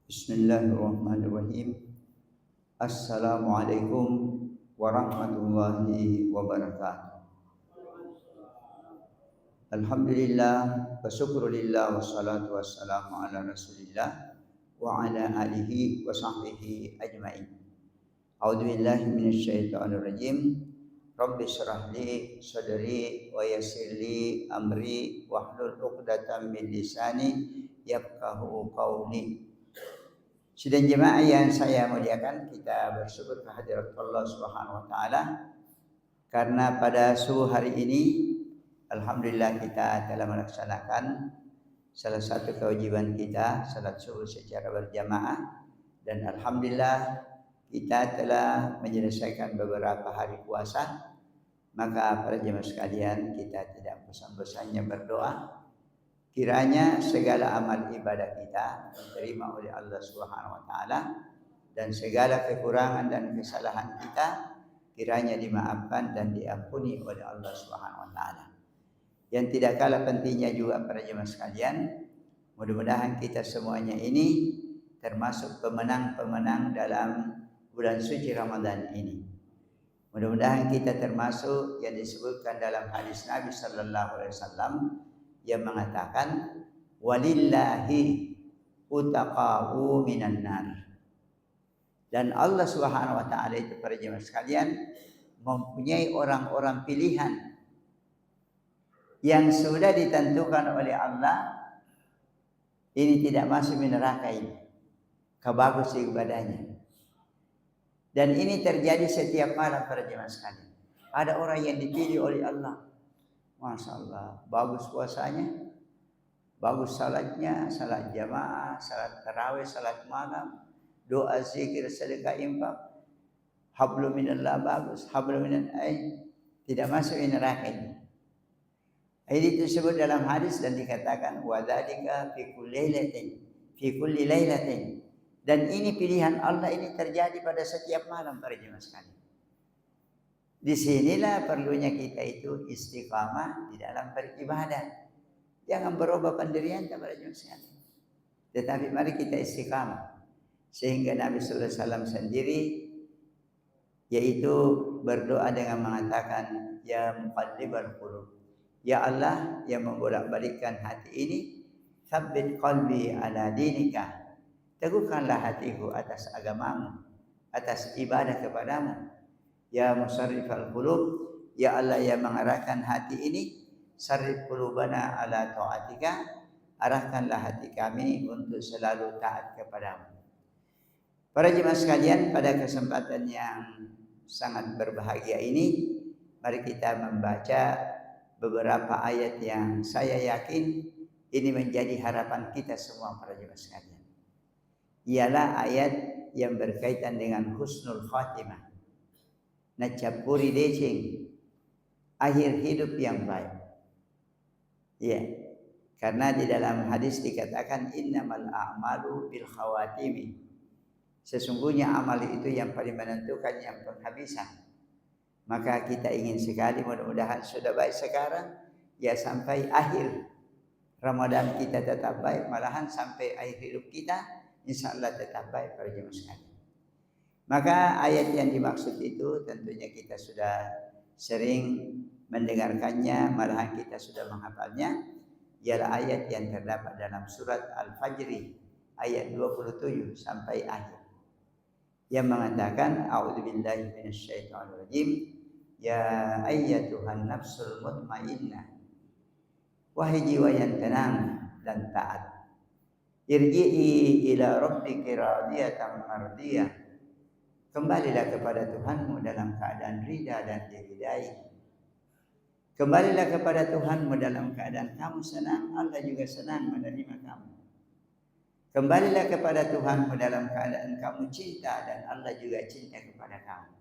Bismillahirrahmanirrahim. Assalamualaikum warahmatullahi wabarakatuh. Alhamdulillah wa syukrulillah wassalatu wassalamu ala rasulillah wa ala alihi wa sahbihi ajma'in. A'udzu billahi minasyaitonir rajim. Rabbi shrah li sadri wa yassir li amri wahlul 'uqdatam min lisani yafqahu qawli. Sidang jemaah yang saya muliakan, kita bersyukur kehadirat Allah Subhanahu wa taala karena pada subuh hari ini alhamdulillah kita telah melaksanakan salah satu kewajiban kita, salat subuh secara berjamaah, dan alhamdulillah kita telah menyelesaikan beberapa hari puasa. Maka para jemaah sekalian, kita tidak bosan-bosannya berdoa kiranya segala amal ibadah kita diterima oleh Allah Subhanahu wa taala, dan segala kekurangan dan kesalahan kita kiranya dimaafkan dan diampuni oleh Allah Subhanahu wa taala. Yang tidak kalah pentingnya juga para jemaah sekalian, mudah-mudahan kita semuanya ini termasuk pemenang-pemenang dalam bulan suci Ramadan ini. Mudah-mudahan kita termasuk yang disebutkan dalam hadis Nabi sallallahu alaihi wasallam yang mengatakan walillahi utaqa'u minan nar. Dan Allah Subhanahu wa taala itu para jemaah sekalian mempunyai orang-orang pilihan yang sudah ditentukan oleh Allah, ini tidak masuk neraka ini, kebagus ibadahnya. Dan ini terjadi setiap malam para jemaah sekalian. Ada orang yang dipilih oleh Allah, Masya Allah, bagus puasanya, bagus salatnya, salat jamaah, salat tarawih, salat malam, doa, zikir, sedekah, infak, hablum minallah bagus, hablum minan tidak masuk neraka ini. Ini disebut dalam hadis dan dikatakan wadzalika fi kulli lailatin. Dan ini pilihan Allah, ini terjadi pada setiap malam para jemaah sekalian. Disinilah perlunya kita itu istiqamah di dalam beribadah. Jangan berubah pendirian kepada jemaah sekalian. Tetapi mari kita istiqamah. Sehingga Nabi sallallahu alaihi wasallam sendiri yaitu berdoa dengan mengatakan ya muqallibal qulub. Ya Allah yang membolak-balikkan hati ini, tsabbit qalbi ala dinika. Teguhkanlah hatiku atas agamamu, atas ibadah kepadamu. Ya musarrifal qulub, ya Allah yang mengarahkan hati ini, sarrif qulubana ala taatika, arahkanlah hati kami untuk selalu taat kepadamu. Para jemaah sekalian, pada kesempatan yang sangat berbahagia ini, mari kita membaca beberapa ayat yang saya yakin ini menjadi harapan kita semua para jemaah sekalian. Ialah ayat yang berkaitan dengan husnul khatimah, najaburi decing, akhir hidup yang baik. Ya, karena di dalam hadis dikatakan innamal a'malu bil khawatimi. Sesungguhnya amal itu yang paling menentukan yang penghabisan. Maka kita ingin sekali mudah-mudahan sudah baik sekarang, ya sampai akhir Ramadan kita tetap baik, malahan sampai akhir hidup kita insyaallah tetap baik para jemaah sekalian. Maka ayat yang dimaksud itu tentunya kita sudah sering mendengarkannya, malahan kita sudah menghafalnya, ialah ayat yang terdapat dalam surat Al-Fajr ayat 27 sampai akhir, yang mengatakan a'udzubillahi minasyaitonirrajim, ya ayyatuhan nafsul mutmainnah, wahai jiwa yang tenang dan taat, irji'i ila rabbiki radiyatan mardiyah, kembalilah kepada Tuhanmu dalam keadaan ridha dan diridai. Kembalilah kepada Tuhanmu dalam keadaan kamu senang, Allah juga senang menerima kamu. Kembalilah kepada Tuhanmu dalam keadaan kamu cinta dan Allah juga cinta kepada kamu.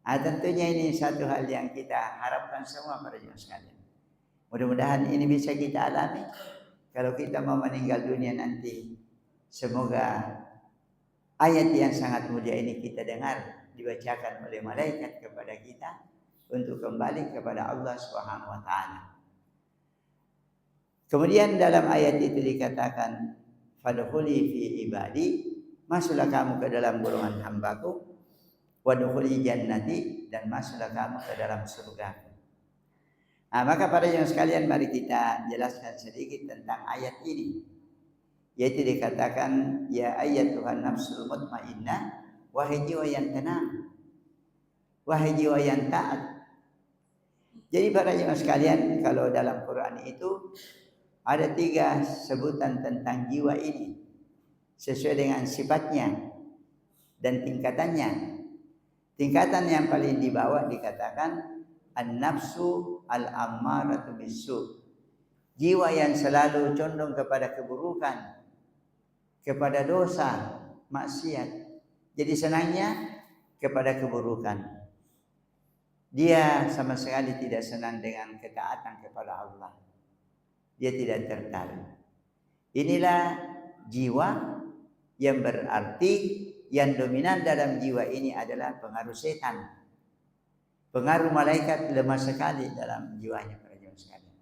Tentunya ini satu hal yang kita harapkan semua para jemaah sekalian. Mudah-mudahan ini bisa kita alami kalau kita mau meninggal dunia nanti. Semoga ayat yang sangat mulia ini kita dengar dibacakan oleh malaikat kepada kita untuk kembali kepada Allah Subhanahu wa taala. Kemudian dalam ayat itu dikatakan fadkhuli fi ibadi, masuklah kamu ke dalam golongan hambaku, wadkhuli jannati, dan masuklah kamu ke dalam surga. Nah, maka para jemaah sekalian, mari kita jelaskan sedikit tentang ayat ini. Yaitu dikatakan ya ayyatuhan nafsul mutmainnah, wahai jiwa yang tenang, wahai jiwa yang taat. Jadi para jemaah sekalian, kalau dalam Quran itu ada 3 sebutan tentang jiwa ini sesuai dengan sifatnya dan tingkatannya. Tingkatan yang paling di bawah dikatakan an-nafsu al-ammaratu bisu, jiwa yang selalu condong kepada keburukan, kepada dosa, maksiat. Jadi senangnya kepada keburukan. Dia sama sekali tidak senang dengan ketaatan kepada Allah. Dia tidak tertarik. Inilah jiwa yang berarti yang dominan dalam jiwa ini adalah pengaruh setan. Pengaruh malaikat lemah sekali dalam jiwanya para jemaah sekalian.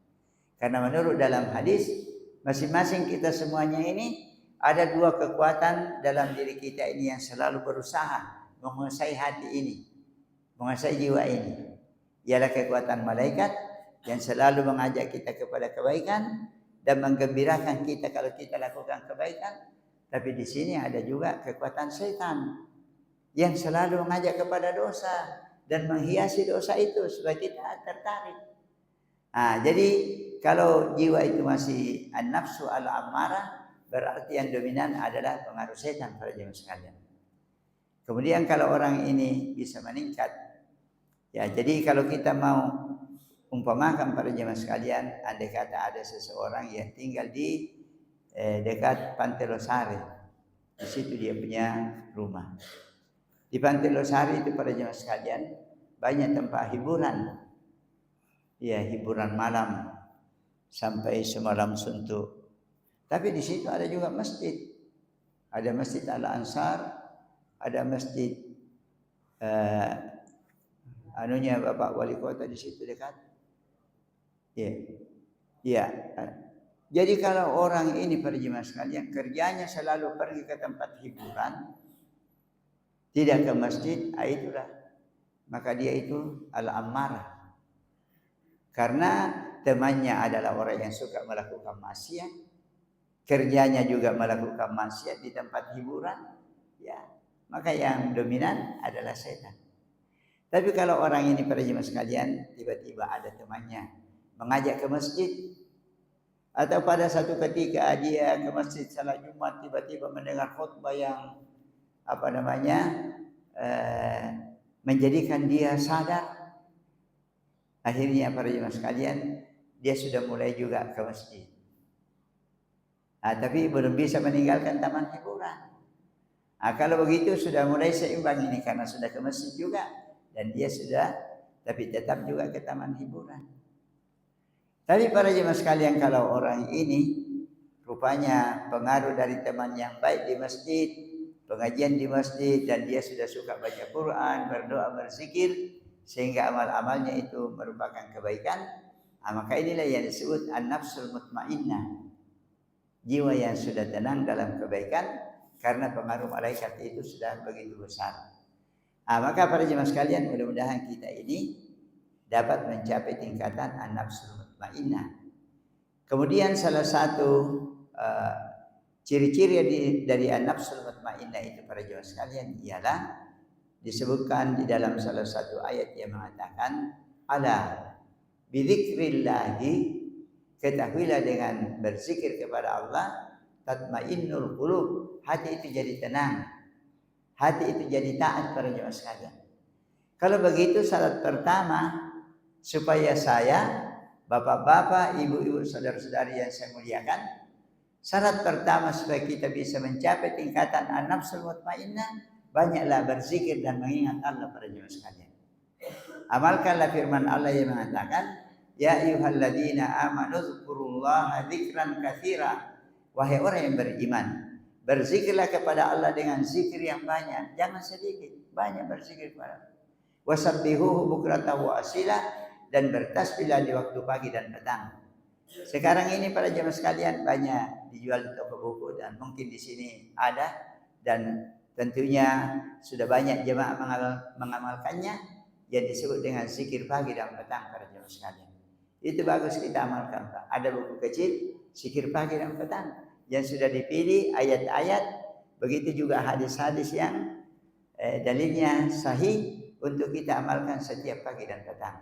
Karena menurut dalam hadis, masing-masing kita semuanya ini ada 2 kekuatan dalam diri kita ini yang selalu berusaha menguasai hati ini, menguasai jiwa ini. Ialah kekuatan malaikat yang selalu mengajak kita kepada kebaikan dan menggembirakan kita kalau kita lakukan kebaikan. Tapi di sini ada juga kekuatan setan yang selalu mengajak kepada dosa dan menghiasi dosa itu supaya kita tertarik. Nah, jadi kalau jiwa itu masih an-nafsu al-ammarah, berarti yang dominan adalah pengaruh setan para jemaah sekalian. Kemudian kalau orang ini bisa meningkat, ya jadi kalau kita mau umpamakan para jemaah sekalian, andai kata ada seseorang yang tinggal di dekat Pantai Losari, di situ dia punya rumah. Di Pantai Losari itu para jemaah sekalian banyak tempat hiburan, ya hiburan malam sampai semalam suntuk. Tapi di situ ada juga masjid, ada masjid Al-Ansar, ada masjid anunya Bapak Wali Kota di situ dekat. Ya. Jadi kalau orang ini para jemaah sekalian kerjanya selalu pergi ke tempat hiburan, tidak ke masjid, itulah maka dia itu al-ammarah. Karena temannya adalah orang yang suka melakukan maksiat, kerjanya juga melakukan maksiat di tempat hiburan, ya maka yang dominan adalah setan. Tapi kalau orang ini para jemaah sekalian tiba-tiba ada temannya mengajak ke masjid, atau pada satu ketika dia ke masjid salat Jumat tiba-tiba mendengar khutbah yang menjadikan dia sadar, akhirnya para jemaah sekalian dia sudah mulai juga ke masjid. Tapi belum bisa meninggalkan taman hiburan. Kalau begitu sudah mulai seimbang ini karena sudah ke masjid juga dan dia sudah tapi tetap juga ke taman hiburan. Tapi para jemaah sekalian kalau orang ini rupanya pengaruh dari teman yang baik di masjid, pengajian di masjid, dan dia sudah suka baca Quran, berdoa, berzikir, sehingga amal-amalnya itu merupakan kebaikan, maka inilah yang disebut an-nafsul mutmainnah, jiwa yang sudah tenang dalam kebaikan karena pengaruh malaikat itu sudah begitu besar. Maka para jemaah sekalian, mudah-mudahan kita ini dapat mencapai tingkatan an-nafsul mutmainnah. Kemudian salah satu ciri-ciri dari an-nafsul mutmainnah itu para jemaah sekalian ialah disebutkan di dalam salah satu ayat yang mengatakan ala bidzikrillahi, ketahuilah dengan berzikir kepada Allah tatmainnul qulub, hati itu jadi tenang, hati itu jadi taat para jemaah sekalian. Kalau begitu syarat pertama supaya saya, bapak-bapak, ibu-ibu, saudara-saudari yang saya muliakan, syarat pertama supaya kita bisa mencapai tingkatan an-nafsul mutmainnah, banyaklah berzikir dan mengingat Allah para jemaah sekalian. Amalkanlah firman Allah yang mengatakan, ya ayyuhalladzina amanu dzkurullaha dzikran katsira, wahai orang yang beriman, berzikirlah kepada Allah dengan zikir yang banyak, jangan sedikit, banyak berzikir kepada Allah. Wasabbihuhu bukratan wa asila, dan bertasbihlah di waktu pagi dan petang. Sekarang ini para jemaah sekalian banyak dijual di toko buku dan mungkin di sini ada, dan tentunya sudah banyak jemaah mengamalkannya, yang disebut dengan zikir pagi dan petang para jemaah sekalian. Itu bagus kita amalkan, Pak. Ada buku kecil zikir pagi dan petang yang sudah dipilih ayat-ayat, begitu juga hadis-hadis yang dalilnya sahih untuk kita amalkan setiap pagi dan petang.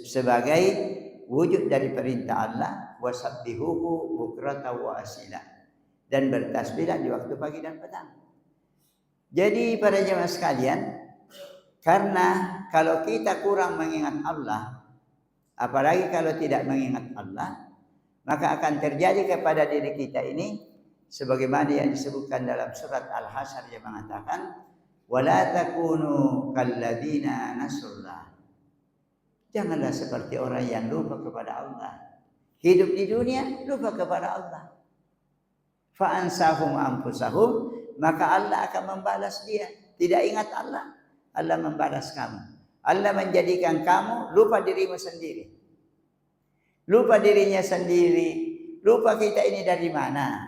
Sebagai wujud dari perintah Allah, wasabbihuhu bukrata wa asila, dan bertasbihlah di waktu pagi dan petang. Jadi para jemaah sekalian, karena kalau kita kurang mengingat Allah, apalagi kalau tidak mengingat Allah, maka akan terjadi kepada diri kita ini sebagaimana yang disebutkan dalam surat Al-Hasyr yang mengatakan, wala takunu kalladzina nasullah. Janganlah seperti orang yang lupa kepada Allah. Hidup di dunia lupa kepada Allah. Fa'ansahum anfusahum, maka Allah akan membalas dia. Tidak ingat Allah, Allah membalas kamu. Allah menjadikan kamu lupa dirimu sendiri. Lupa dirinya sendiri. Lupa kita ini dari mana.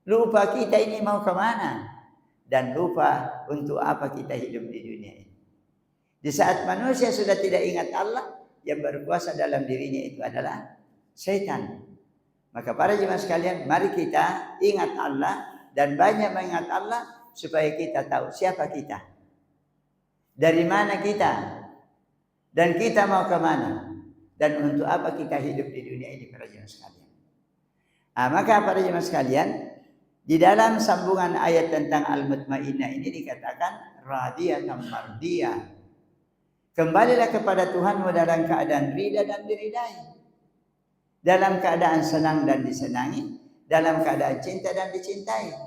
Lupa kita ini mau kemana. Dan lupa untuk apa kita hidup di dunia ini. Di saat manusia sudah tidak ingat Allah, yang berkuasa dalam dirinya itu adalah setan. Maka para jemaah sekalian, mari kita ingat Allah dan banyak mengingat Allah supaya kita tahu siapa kita, dari mana kita, dan kita mau kemana, dan untuk apa kita hidup di dunia ini para jemaah sekalian. Maka para jemaah sekalian, di dalam sambungan ayat tentang Al-Mutmainnah ini dikatakan radiyatan mardiyah. Kembalilah kepada Tuhanmu dalam keadaan rida dan diridai, dalam keadaan senang dan disenangi, dalam keadaan cinta dan dicintai.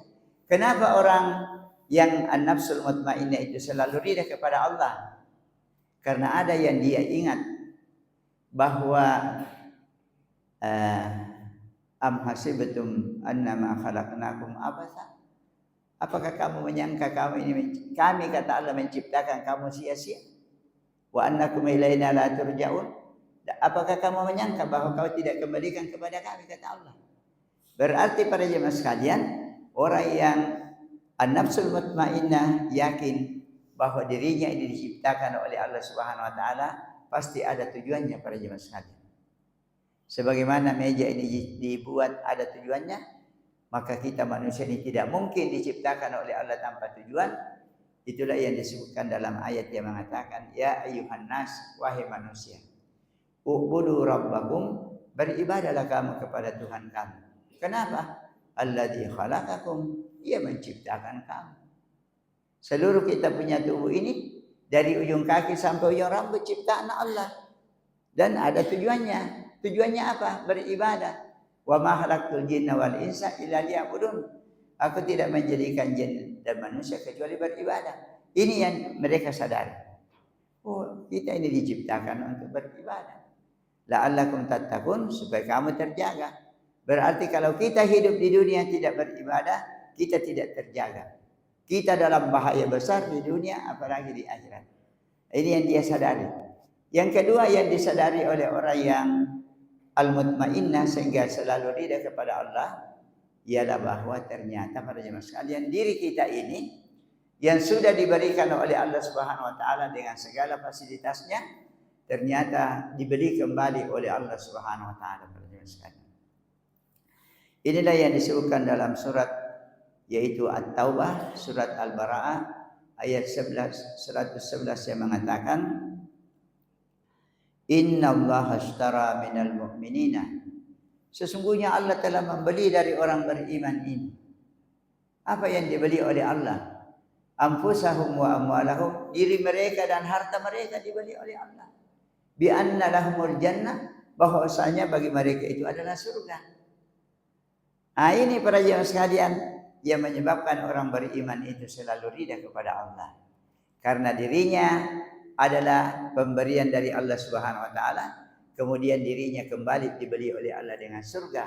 Kenapa orang yang an-nafsul mutmainnah itu selalu rida kepada Allah? Karena ada yang dia ingat bahwa am hasibtum annama khalaqnakum abatha. Apakah kamu menyangka kami kata Allah menciptakan kamu sia-sia? Wa annakum ilaina la turja'un. Apakah kamu menyangka bahwa kau tidak kembalikan kepada kami, kata Allah. Berarti para jemaah sekalian, orang yang an-nafsul mutmainnah yakin bahwa dirinya ini diciptakan oleh Allah Subhanahu wa taala, pasti ada tujuannya para jemaah sekalian. Sebagaimana meja ini dibuat ada tujuannya, maka kita manusia ini tidak mungkin diciptakan oleh Allah tanpa tujuan. Itulah yang disebutkan dalam ayat yang mengatakan, ya ayyuhan nas, wahai manusia, u'budu rabbakum, beribadahlah kamu kepada Tuhan kamu. Kenapa? Alladzi khalaqakum, Dia menciptakan kamu. Seluruh kita punya tubuh ini, dari ujung kaki sampai ujung rambut ciptaan Allah. Dan ada tujuannya. Tujuannya apa? Beribadah. Wa ma khalaqtul jinna wal insa illa liya'budun. Aku tidak menjadikan jin dan manusia kecuali beribadah. Ini yang mereka sadari. Oh, kita ini diciptakan untuk beribadah. La'allakum tattaqun, supaya kamu terjaga. Berarti kalau kita hidup di dunia tidak beribadah, kita tidak terjaga. Kita dalam bahaya besar di dunia, apalagi di akhirat. Ini yang dia sadari. Yang kedua yang disadari oleh orang yang al-mutmainnah sehingga selalu rida kepada Allah, ialah bahwa ternyata pada jemaah sekalian, diri kita ini yang sudah diberikan oleh Allah Subhanahu wa taala dengan segala fasilitasnya, ternyata dibeli kembali oleh Allah Subhanahu wa taala pada jemaah sekalian. Inilah yang disebutkan dalam surat yaitu At-Taubah, surat Al-Bara'ah ayat 111 yang mengatakan, innallaha ashtara minal mu'minina, sesungguhnya Allah telah membeli dari orang beriman ini. Apa yang dibeli oleh Allah? Anfusahum wa amwalahum, diri mereka dan harta mereka dibeli oleh Allah. Bi anna lahumul jannah, bahwasanya bagi mereka itu adalah surga. Ini para jemaah sekalian yang menyebabkan orang beriman itu selalu rida kepada Allah. Karena dirinya adalah pemberian dari Allah Subhanahu wa taala. Kemudian dirinya kembali dibeli oleh Allah dengan surga.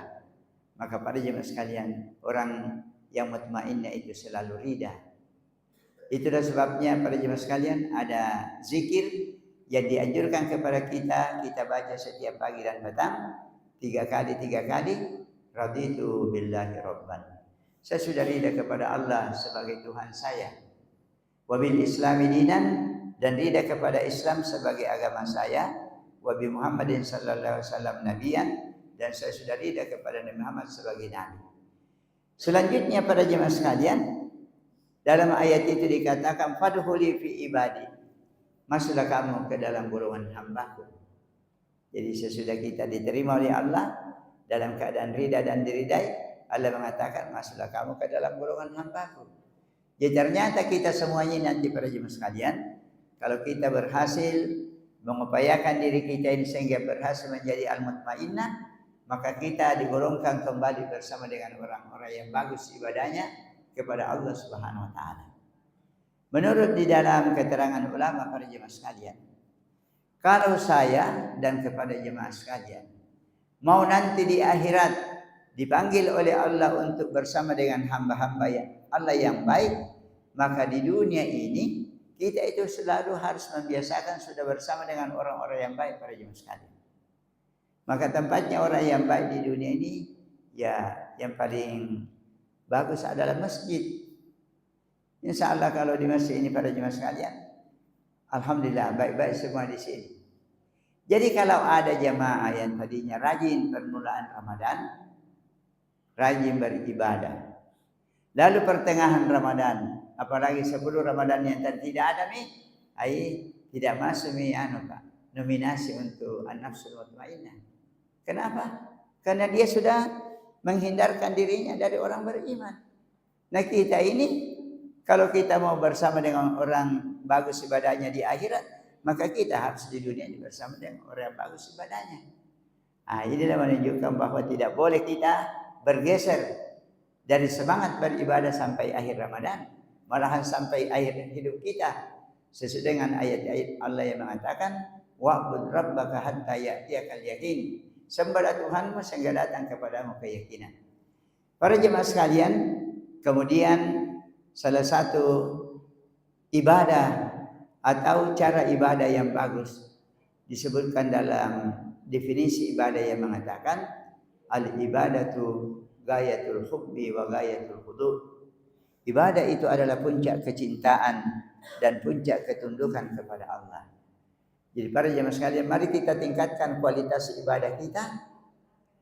Maka pada jemaah sekalian, orang yang mutmainnah itu selalu rida. Itulah sebabnya pada jemaah sekalian ada zikir yang dianjurkan kepada kita baca setiap pagi dan petang 3 kali, raditu billahi rabban. Saya sudah ridha kepada Allah sebagai Tuhan saya. Wa bil islami dinan, dan ridha kepada Islam sebagai agama saya. Wa bi Muhammadin sallallahu alaihi wasallam nabiyan, dan saya sudah ridha kepada Nabi Muhammad sebagai nabi. Selanjutnya para jemaah sekalian, dalam ayat itu dikatakan fadkhuli fi ibadi. Masuklah kamu ke dalam golongan hambaku. Jadi sesudah kita diterima oleh Allah dalam keadaan ridha dan diridai, Allah mengatakan masuklah kamu ke dalam golongan hambaku. Jadi ternyata kita semuanya nanti para jemaah sekalian, kalau kita berhasil mengupayakan diri kita ini sehingga berhasil menjadi al-mutmainnah, maka kita digolongkan kembali bersama dengan orang-orang yang bagus ibadahnya kepada Allah Subhanahu wa taala. Menurut di dalam keterangan ulama para jemaah sekalian, kalau saya dan kepada jemaah sekalian mau nanti di akhirat dipanggil oleh Allah untuk bersama dengan hamba-hamba Allah yang baik, maka di dunia ini kita itu selalu harus membiasakan sudah bersama dengan orang-orang yang baik para jemaah sekalian. Maka tempatnya orang yang baik di dunia ini, ya yang paling bagus adalah masjid. Insya Allah kalau di masjid ini para jemaah sekalian, alhamdulillah baik-baik semua di sini. Jadi kalau ada jemaah yang tadinya rajin permulaan Ramadan, rajin beribadah, lalu pertengahan Ramadan, apalagi 10 Ramadan yang tidak ada tidak masuk nominasi untuk an-nafsul mutmainnah. Kenapa? Karena dia sudah menghindarkan dirinya dari orang beriman. Nah kita ini, kalau kita mau bersama dengan orang bagus ibadahnya di akhirat, maka kita harus di dunia ini bersama dengan orang yang bagus ibadahnya. Inilah menunjukkan bahwa tidak boleh kita bergeser dari semangat beribadah sampai akhir Ramadan, malahan sampai akhir hidup kita, sesuai dengan ayat-ayat Allah yang mengatakan wa'bud rabbaka hatta ya'tiyakal yaqin. Sembahlah Tuhanmu sehingga datang kepadamu keyakinan. Para jemaah sekalian, kemudian salah satu ibadah atau cara ibadah yang bagus disebutkan dalam definisi ibadah yang mengatakan al-ibadatu gayatul hubbi wa gayatul khudu'. Ibadah itu adalah puncak kecintaan dan puncak ketundukan kepada Allah. Jadi para jemaah sekalian, mari kita tingkatkan kualitas ibadah kita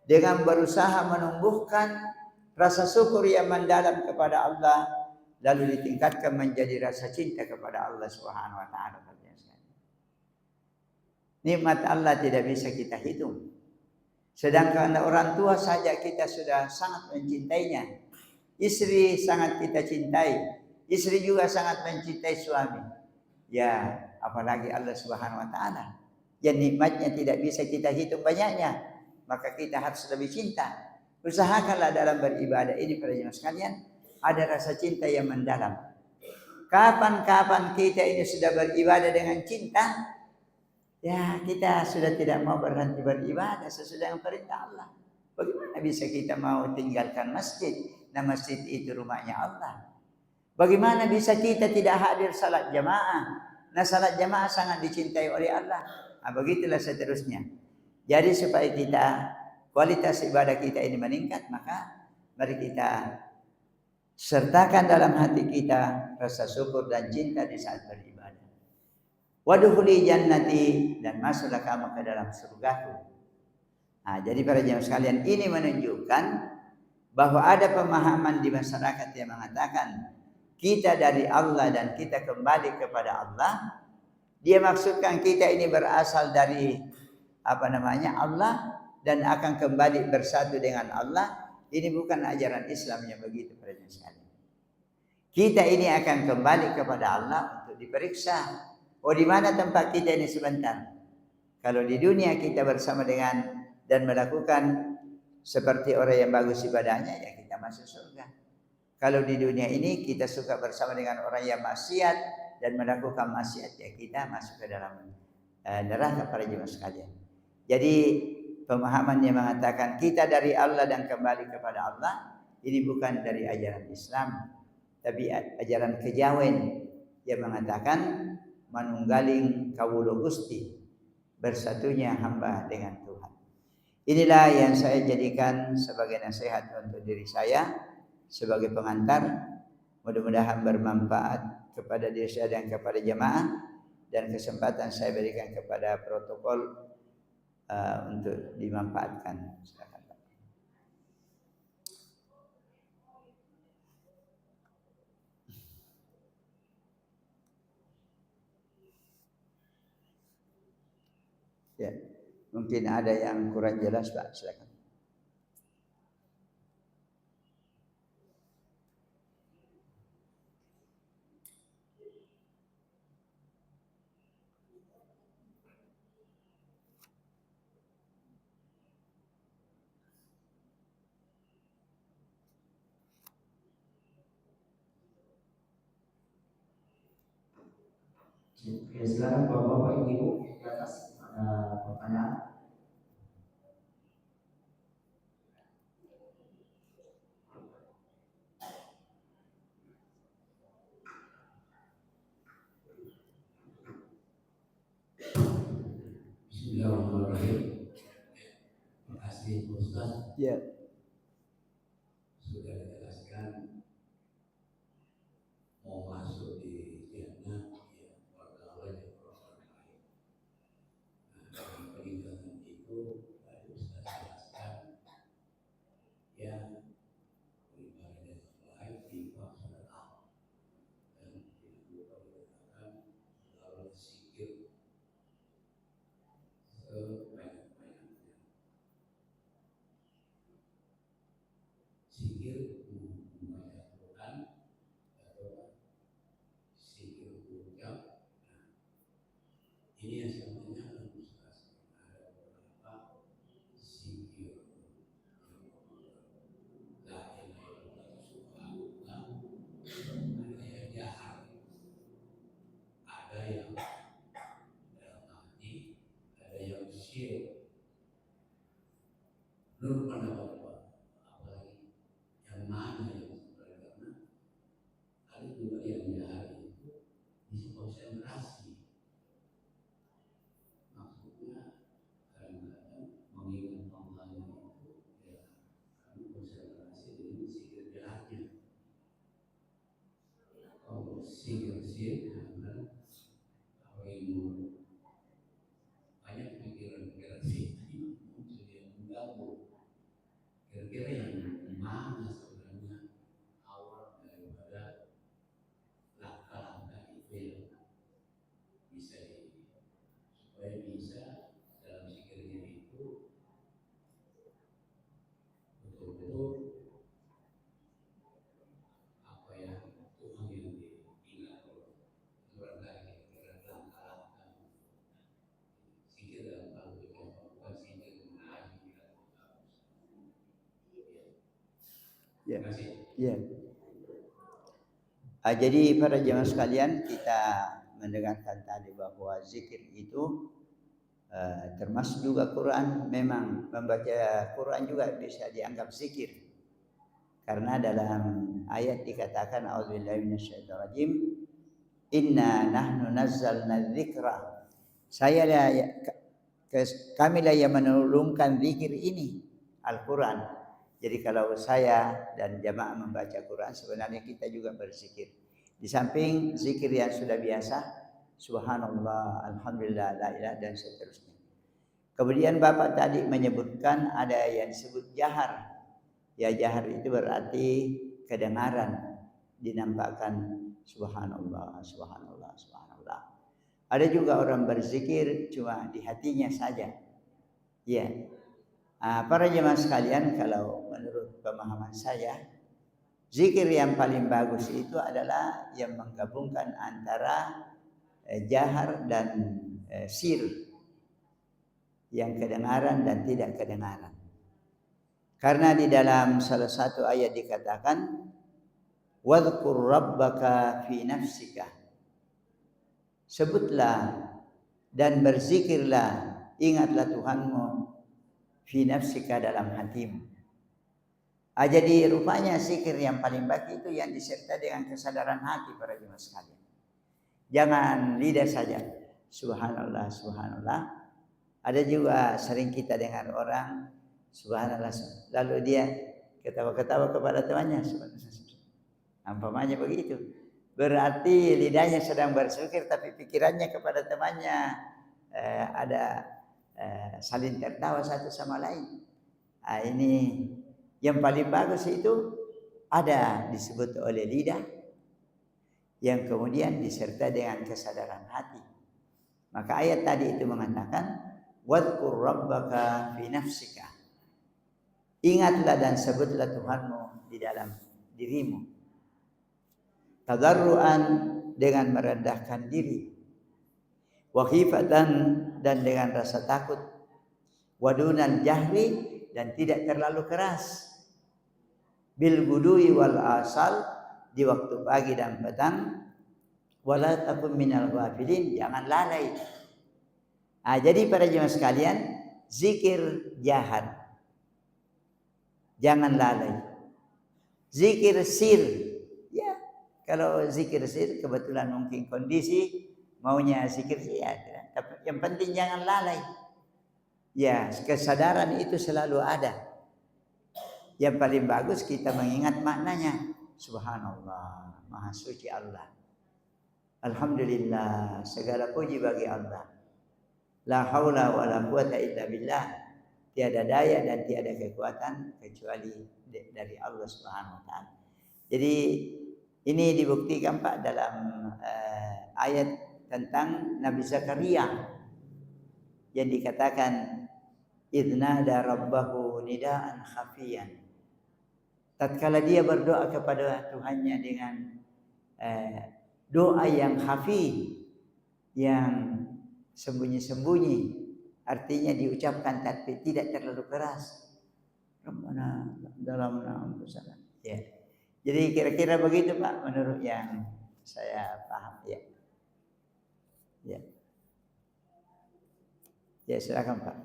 dengan berusaha menumbuhkan rasa syukur yang mendalam kepada Allah, lalu ditingkatkan menjadi rasa cinta kepada Allah Subhanahu wa taala. Nikmat Allah tidak bisa kita hitung. Sedangkan orang tua saja kita sudah sangat mencintainya. Istri sangat kita cintai. Istri juga sangat mencintai suami. Ya, apalagi Allah Subhanahu wa taala. Yang nikmatnya tidak bisa kita hitung banyaknya, maka kita harus lebih cinta. Usahakanlah dalam beribadah ini para jemaah sekalian ada rasa cinta yang mendalam. Kapan-kapan kita ini sudah beribadah dengan cinta, ya kita sudah tidak mau berhenti beribadah sesuai dengan perintah Allah. Bagaimana bisa kita mau tinggalkan masjid? Nah masjid itu rumahnya Allah. Bagaimana bisa kita tidak hadir salat jamaah? Nah salat jamaah sangat dicintai oleh Allah. Nah begitulah seterusnya. Jadi supaya kita kualitas ibadah kita ini meningkat, maka mari kita sertakan dalam hati kita rasa syukur dan cinta di saat beribadah. Wadkhuli jannati, dan masuklah kamu ke dalam surgaku. Nah, jadi para jemaah sekalian, ini menunjukkan bahwa ada pemahaman di masyarakat yang mengatakan kita dari Allah dan kita kembali kepada Allah. Dia maksudkan kita ini berasal dari Allah dan akan kembali bersatu dengan Allah. Ini bukan ajaran Islam yang begitu para jemaah sekalian. Kita ini akan kembali kepada Allah untuk diperiksa. Di mana tempat kita ini sebentar? Kalau di dunia kita bersama dengan dan melakukan seperti orang yang bagus ibadahnya, ya kita masuk surga. Kalau di dunia ini kita suka bersama dengan orang yang maksiat dan melakukan maksiat, ya kita masuk ke dalam neraka para jemaah sekalian. Jadi pemahaman yang mengatakan kita dari Allah dan kembali kepada Allah, ini bukan dari ajaran Islam, tapi ajaran kejawen yang mengatakan manunggaling kawula Gusti, bersatunya hamba dengan Tuhan. Inilah yang saya jadikan sebagai nasihat untuk diri saya sebagai pengantar. Mudah-mudahan bermanfaat kepada diri saya dan kepada jemaah, dan kesempatan saya berikan kepada protokol untuk dimanfaatkan. Silakan Pak. Ya, mungkin ada yang kurang jelas Pak, silakan. Ya, silakan bapak-bapak, ibu-ibu di atas ada pertanyaan. Bismillahirrahmanirrahim. Terima kasih Ustaz. Ya. Sudah dijelaskan mau masuk di jannah ya pergaulan yang orang lain. Dalam peningkatan itu tadi Ustaz jelaskan ya beribadah dengan baik di sedekah dan tidak lupa dikatakan melalui zikir sebanyak-banyaknya. Zikir membaca Quran atau zikir ucap. Ini yang sebenarnya Ustaz ada beberapa zikir la ilaha illallah subhanallah, ada yang jahar, ada yang dalam hati, ada yang syirik. Menurut pendapat Pak, apalagi yang mana yang sebenarnya, karena ada juga yang jahar itu bisa konsentrasi. Maksudnya kadang-kadang mengingat Allah itu ya kami konsentrasi dengan zikir jahatnya. Kalau zikir karena apa yang banyak pikiran-pikiran fitnah muncul yang mengganggu. Kira-kira yang mana sebenarnya awal daripada langkah-langkah itu yang bisa supaya bisa dalam zikirnya itu betul-betul apa ya Tuhan yang diingat oleh barangkali kira-kira langkah-langkah zikir dalam hal itu bukan zikir mengaji Ya. Terima kasih. Ya. Jadi para jemaah sekalian, kita mendengarkan tadi bahwa zikir itu termasuk juga Quran. Memang membaca Quran juga bisa dianggap zikir, karena dalam ayat dikatakan a'udzubillahi minasyaitonirrajim, inna nahnu nazzalna dzikra, kamilah yang menurunkan zikir ini, Al-Quran. Jadi kalau saya dan jamaah membaca Quran, sebenarnya kita juga berzikir. Di samping zikir yang sudah biasa, subhanallah, alhamdulillah, la ilaha, dan seterusnya. Kemudian Bapak tadi menyebutkan ada yang disebut jahar. Ya, jahar itu berarti kedengaran, dinampakkan subhanallah, subhanallah, subhanallah. Ada juga orang berzikir cuma di hatinya saja. Ya. Para jemaah sekalian, kalau menurut pemahaman saya, zikir yang paling bagus itu adalah yang menggabungkan antara jahar dan sir, yang kedengaran dan tidak kedengaran. Karena di dalam salah satu ayat dikatakan, wadhkur rabbaka fi nafsika, sebutlah dan berzikirlah, ingatlah Tuhanmu fi nafsika, dalam hatimu. Jadi rupanya zikir yang paling baik itu yang disertai dengan kesadaran hati para jemaah sekalian. Jangan lidah saja. Subhanallah, subhanallah. Ada juga sering kita dengar orang subhanallah, lalu dia ketawa-ketawa kepada temannya. Umpamanya begitu. Berarti lidahnya sedang berzikir tapi pikirannya kepada temannya ada saling tertawa satu sama lain. Ini yang paling bagus itu ada disebut oleh lidah yang kemudian disertai dengan kesadaran hati. Maka ayat tadi itu mengatakan wadhkur rabbaka fi nafsika. Ingatlah dan sebutlah Tuhanmu di dalam dirimu. Tadarruan dengan merendahkan diri. Wa khifatan dan dengan rasa takut. Wa dunal jahri dan tidak terlalu keras. Bil gudui wal asal di waktu pagi dan petang. Wala takun minal ghafilin, jangan lalai. Jadi para jemaah sekalian, zikir jahar. Jangan lalai. Zikir sir. Ya, kalau zikir sir kebetulan mungkin kondisi maunya zikir sir ya. Tapi yang penting jangan lalai. Ya, kesadaran itu selalu ada. Yang paling bagus kita mengingat maknanya. Subhanallah, Maha Suci Allah. Alhamdulillah, segala puji bagi Allah. La haula wa la quwata illa billah. Tiada daya dan tiada kekuatan kecuali dari Allah Subhanahu wa taala. Jadi ini dibuktikan Pak dalam ayat tentang Nabi Zakaria yang dikatakan idnada rabbahu nidaan khafiyan. Tatkala dia berdoa kepada Tuhannya dengan doa yang khafi, yang sembunyi-sembunyi, artinya diucapkan tapi tidak terlalu keras. Rabbana dalamna anfusana. Ya. Jadi kira-kira begitu Pak menurut yang saya paham ya. Ya. Ya, silakan Pak.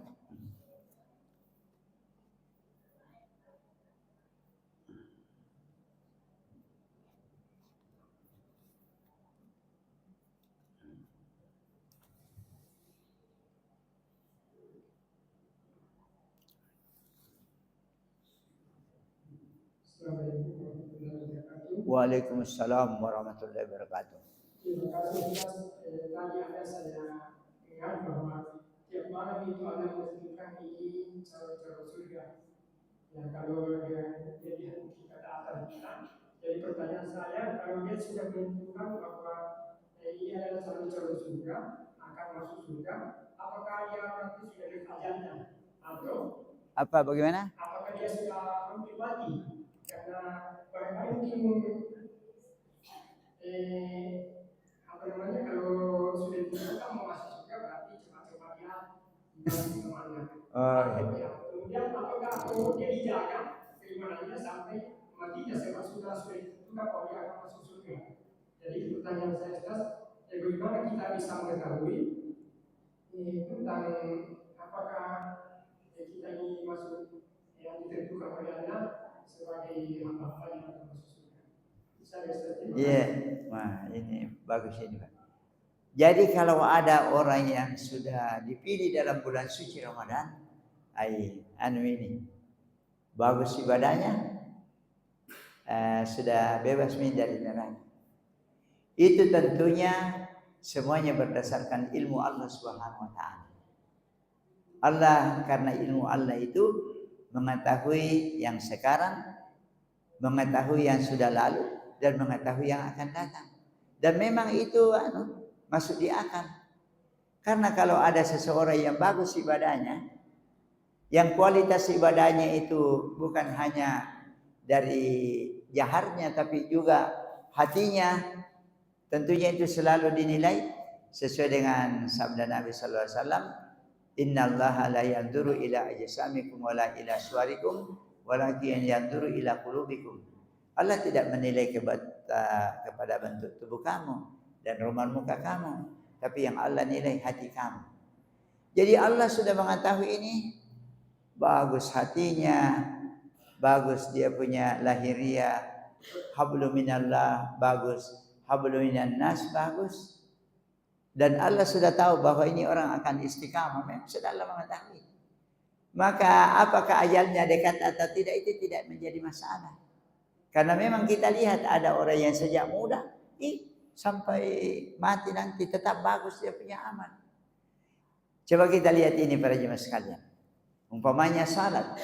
Assalamualaikum warahmatullahi wabarakatuh. Waalaikumsalam warahmatullahi wabarakatuh. Terima kasih atas tadi Anda saya ingat bahwa tiap malam itu Anda menentukan ini cara-cara surga. Ya kalau dia kita atas kita. Jadi pertanyaan saya, kalau dia sudah menentukan bahwa ini adalah cara-cara surga, akan masuk surga, apakah dia berarti sudah dikajarnya atau Apa bagaimana? apakah dia sudah hampir mati? Karena barangkali mungkin apa namanya kalau sudah ditentukan mau masuk surga berarti cepat-cepat dia dibagi temannya. Kemudian apakah dia dijaga keimanannya sampai matinya sebab sudah ditentukan bahwa dia akan masuk surga. Jadi pertanyaan saya jelas, bagaimana kita bisa mengetahui tentang apakah kita ini masuk yang ditentukan oleh Allah sebagai hamba-hamba yang akan masuk surga. Iya, wah ini bagus ini Pak. Jadi kalau ada orang yang sudah dipilih dalam bulan suci Ramadan, ini bagus ibadahnya, sudah bebas dari neraka. Itu tentunya semuanya berdasarkan ilmu Allah Subhanahu wa taala. Allah karena ilmu Allah itu mengetahui yang sekarang, mengetahui yang sudah lalu dan mengetahui yang akan datang. Dan memang itu masuk di akal. Karena kalau ada seseorang yang bagus ibadahnya, yang kualitas ibadahnya itu bukan hanya dari jaharnya tapi juga hatinya, tentunya itu selalu dinilai sesuai dengan sabda Nabi sallallahu alaihi wasallam, innallaha la yanzuru ila ajsamikum wala ila suwarikum walakin yanzuru ila qulubikum. Allah tidak menilai kepada bentuk tubuh kamu dan rumal muka kamu, tapi yang Allah nilai hati kamu. Jadi Allah sudah mengetahui ini, bagus hatinya, bagus dia punya lahiriah, hablum minallah bagus, hablum minan nas bagus. Dan Allah sudah tahu bahwa ini orang akan istiqamah, memang sudah Allah mengetahui. Maka apakah ajalnya dekat atau tidak itu tidak menjadi masalah. Karena memang kita lihat ada orang yang sejak muda sampai mati nanti tetap bagus dia punya amal. Coba kita lihat ini para jemaah sekalian. Umpamanya salat.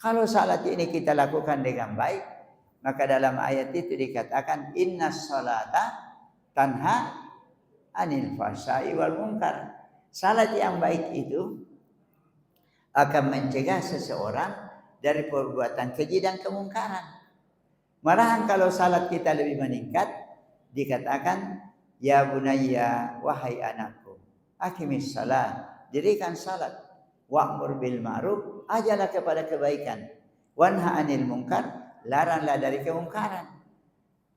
Kalau salat ini kita lakukan dengan baik, maka dalam ayat itu dikatakan innas salata tanha anil fahsya'i wal munkar. Salat yang baik itu akan mencegah seseorang dari perbuatan keji dan kemungkaran. Malahan kalau salat kita lebih meningkat, dikatakan ya bunayya, wahai anakku, aqimis salat, dirikan salat, wa'mur bil ma'ruf, ajalah kepada kebaikan, wanha anil munkar, laranglah dari kemungkaran.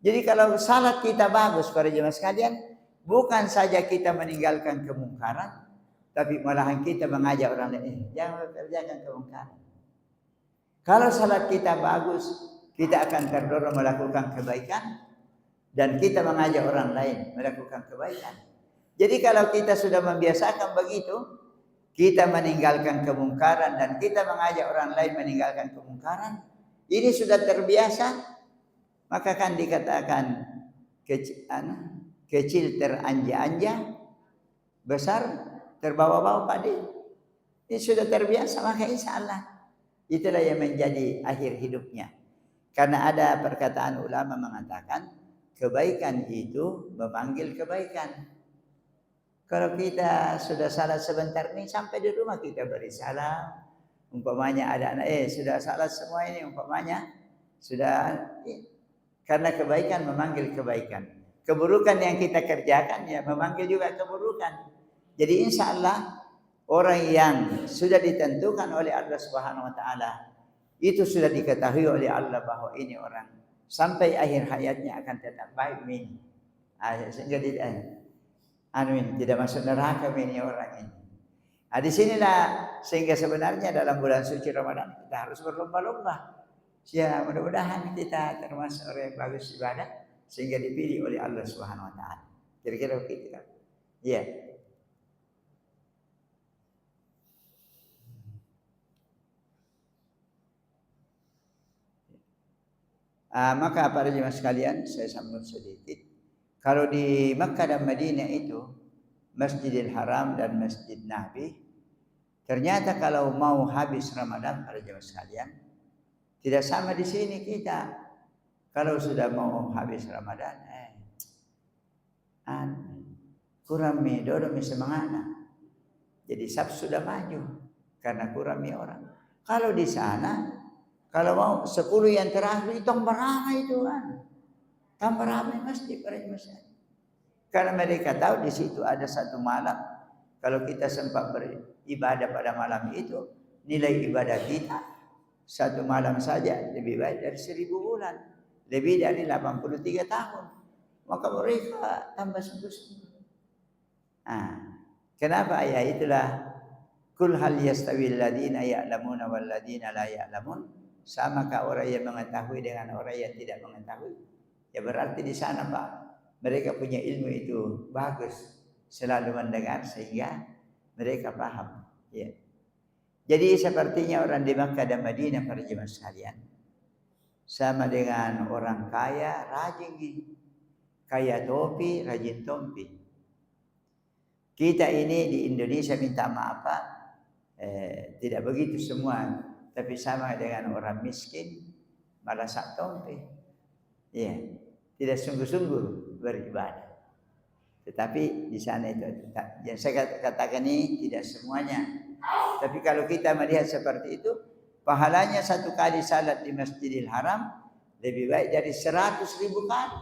Jadi kalau salat kita bagus para jemaah sekalian, bukan saja kita meninggalkan kemungkaran, tapi malahan kita mengajak orang lain, jangan mengerjakan kemungkaran. Kalau salat kita bagus, kita akan terdorong melakukan kebaikan dan kita mengajak orang lain melakukan kebaikan. Jadi kalau kita sudah membiasakan begitu, kita meninggalkan kemungkaran dan kita mengajak orang lain meninggalkan kemungkaran, ini sudah terbiasa, maka kan dikatakan kecil teranja-anja, besar terbawa-bawa padi. Ini sudah terbiasa, maka insya Allah itulah yang menjadi akhir hidupnya. Karena ada perkataan ulama mengatakan kebaikan itu memanggil kebaikan. Kalau kita sudah salat sebentar nih, sampai di rumah kita beri salam. Umpamanya ada anak, sudah salat semua ini, umpamanya sudah, karena kebaikan memanggil kebaikan. Keburukan yang kita kerjakan ya memanggil juga keburukan. Jadi insya Allah orang yang sudah ditentukan oleh Allah Subhanahu Wa Taala, itu sudah diketahui oleh Allah bahwa ini orang sampai akhir hayatnya akan tetap baik ini. Sehingga tidak masuk neraka ini orang ini. Disinilah sehingga sebenarnya dalam bulan suci Ramadan kita harus berlomba-lomba. Ya mudah-mudahan kita termasuk orang yang bagus ibadah sehingga dipilih oleh Allah Subhanahu Wa Taala. Kira-kira begitu kan? Iya. Maka para jemaah sekalian, saya sambung sedikit. Kalau di Makkah dan Madinah itu Masjidil Haram dan Masjid Nabi, ternyata kalau mau habis Ramadan para jemaah sekalian, tidak sama di sini kita. Kalau sudah mau habis Ramadan, kurang mi dodo mi semangana. Jadi Sabtu sudah maju karena kurang mi orang. Kalau di sana, kalau mau 10 yang terakhir itu tambah ramai itu kan. Tambah ramai masjid para jemaah. Karena mereka tahu di situ ada satu malam. Kalau kita sempat beribadah pada malam itu, nilai ibadah kita satu malam saja lebih baik dari 1000 bulan. Lebih dari 83 tahun. Maka mereka tambah sungguh-sungguh. Kenapa ya itulah kul hal yastawil ladina ya'lamuna wal ladina la ya'lamun. Samakah orang yang mengetahui dengan orang yang tidak mengetahui? Ya berarti di sana Pak, mereka punya ilmu itu bagus, selalu mendengar sehingga mereka paham. Ya. Jadi sepertinya orang di Makkah dan Madinah para jemaah sekalian, sama dengan orang kaya rajin, kaya topi rajin topi. Kita ini di Indonesia minta maaf Pak, tidak begitu semua. Tapi sama dengan orang miskin malah sak tompi. Iya, tidak sungguh-sungguh beribadah. Tetapi di sana itu yang saya katakan ini tidak semuanya. Tapi kalau kita melihat seperti itu, pahalanya satu kali salat di Masjidil Haram lebih baik dari 100.000 kali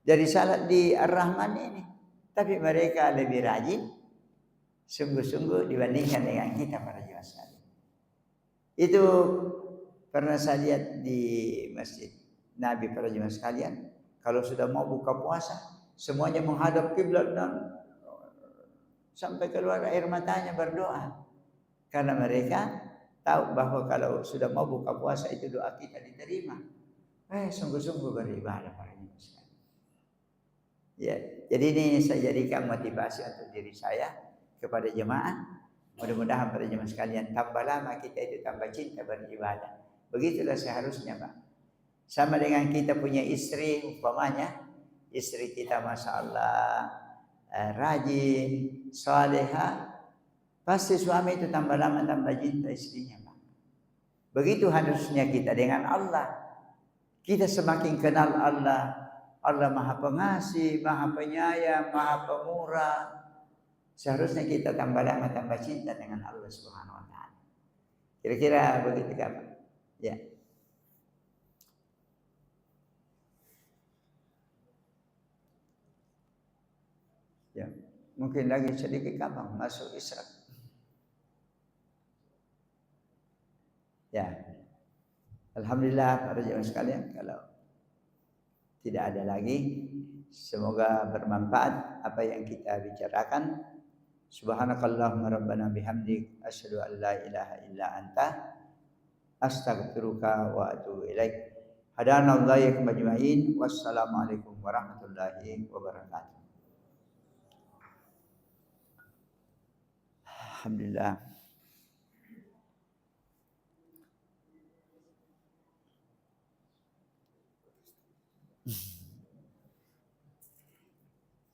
dari salat di Ar-Rahman ini. Tapi mereka lebih rajin sungguh-sungguh dibandingkan dengan kita para jemaah sekalian. Itu pernah saya lihat di Masjid Nabi para jemaah sekalian, kalau sudah mau buka puasa, semuanya menghadap kiblat dan sampai keluar air matanya berdoa. Karena mereka tahu bahwa kalau sudah mau buka puasa itu doa kita diterima. Sungguh-sungguh beribadah para jemaah sekalian. Ya, jadi ini saya jadikan motivasi untuk diri saya kepada jemaah. Mudah-mudahan pada jemaah sekalian tambah lama kita itu tambah cinta beribadah. Begitulah seharusnya, Pak. Sama dengan kita punya istri, umpamanya istri kita masya Allah rajin, soleha, pasti suami itu tambah lama tambah cinta istrinya, Pak. Begitu harusnya kita dengan Allah. Kita semakin kenal Allah. Allah Maha Pengasih, Maha Penyayang, Maha Pemurah. Seharusnya kita tambah lama tambah cinta dengan Allah Subhanahu wa taala. Kira-kira begitu kan, Pak? Ya. Ya. Mungkin lagi sedikit gampang masuk Isra. Ya. Alhamdulillah para jemaah sekalian, kalau tidak ada lagi, semoga bermanfaat apa yang kita bicarakan. Subhanakallahumma rabbana bihamdik asyhadu an la ilaha illa anta astaghfiruka wa atubu ilaik. Hadana Allah ya majma'in. Wassalamualaikum warahmatullahi wabarakatuh. Alhamdulillah.